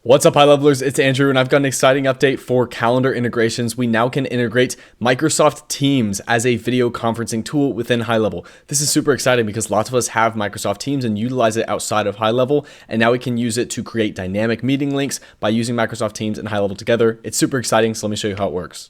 What's up, high levelers? It's Andrew, and I've got an exciting update for calendar integrations. We now can integrate Microsoft Teams as a video conferencing tool within HighLevel. This is super exciting because lots of us have Microsoft Teams and utilize it outside of HighLevel, and now we can use it to create dynamic meeting links by using Microsoft Teams and HighLevel together. It's super exciting, so let me show you how it works.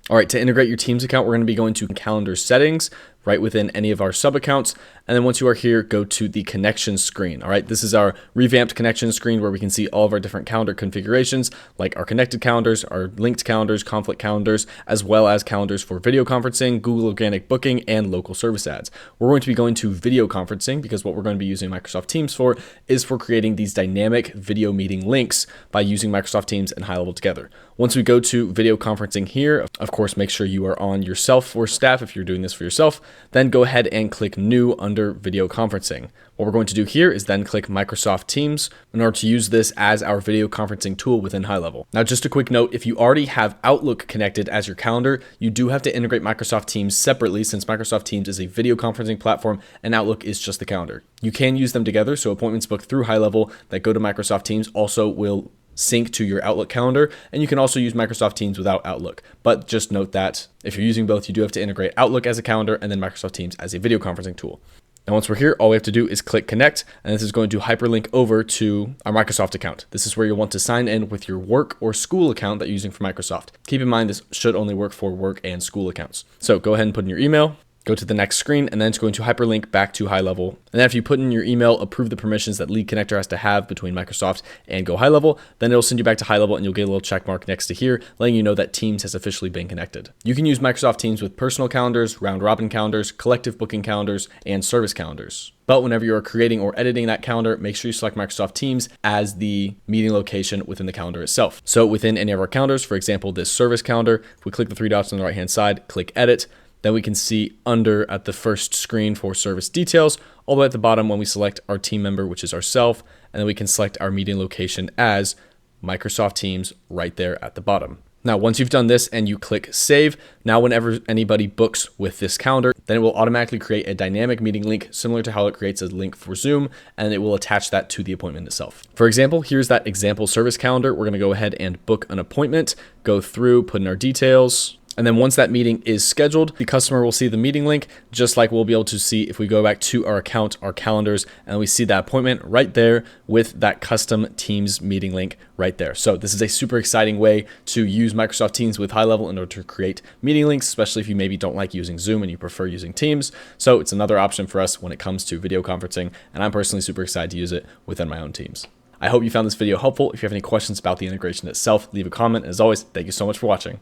All right, to integrate your Teams account, we're going to be going to calendar settings right within any of our sub accounts. And then once you are here, go to the connection screen. All right, this is our revamped connection screen where we can see all of our different calendar configurations, like our connected calendars, our linked calendars, conflict calendars, as well as calendars for video conferencing, Google organic booking, and local service ads. We're going to be going to video conferencing because what we're going to be using Microsoft Teams for is for creating these dynamic video meeting links by using Microsoft Teams and HighLevel together. Once we go to video conferencing here, of course, make sure you are on yourself or staff if you're doing this for yourself. Then go ahead and click New under Video Conferencing. What we're going to do here is then click Microsoft Teams in order to use this as our video conferencing tool within HighLevel. Now, just a quick note, if you already have Outlook connected as your calendar, you do have to integrate Microsoft Teams separately since Microsoft Teams is a video conferencing platform and Outlook is just the calendar. You can use them together, so appointments booked through HighLevel that go to Microsoft Teams also will sync to your Outlook calendar, and you can also use Microsoft Teams without Outlook. But just note that if you're using both, you do have to integrate Outlook as a calendar and then Microsoft Teams as a video conferencing tool. And once we're here, all we have to do is click connect, and this is going to hyperlink over to our Microsoft account. This is where you'll want to sign in with your work or school account that you're using for Microsoft. Keep in mind, this should only work for work and school accounts. So go ahead and put in your email, go to the next screen, and then it's going to hyperlink back to HighLevel. And then if you put in your email, approve the permissions that lead connector has to have between Microsoft and GoHighLevel, then it'll send you back to HighLevel and you'll get a little check mark next to here, letting you know that Teams has officially been connected. You can use Microsoft Teams with personal calendars, round robin calendars, collective booking calendars, and service calendars. But whenever you're creating or editing that calendar, make sure you select Microsoft Teams as the meeting location within the calendar itself. So within any of our calendars, for example, this service calendar, if we click the three dots on the right-hand side, click edit, then we can see under at the first screen for service details, all the way at the bottom when we select our team member, which is ourselves, and then we can select our meeting location as Microsoft Teams right there at the bottom. Now, once you've done this and you click save, now whenever anybody books with this calendar, then it will automatically create a dynamic meeting link similar to how it creates a link for Zoom, and it will attach that to the appointment itself. For example, here's that example service calendar. We're going to go ahead and book an appointment, go through, put in our details. And then once that meeting is scheduled, the customer will see the meeting link, just like we'll be able to see if we go back to our account, our calendars, and we see that appointment right there with that custom Teams meeting link right there. So this is a super exciting way to use Microsoft Teams with HighLevel in order to create meeting links, especially if you maybe don't like using Zoom and you prefer using Teams. So it's another option for us when it comes to video conferencing, and I'm personally super excited to use it within my own teams. I hope you found this video helpful. If you have any questions about the integration itself, leave a comment. As always, thank you so much for watching.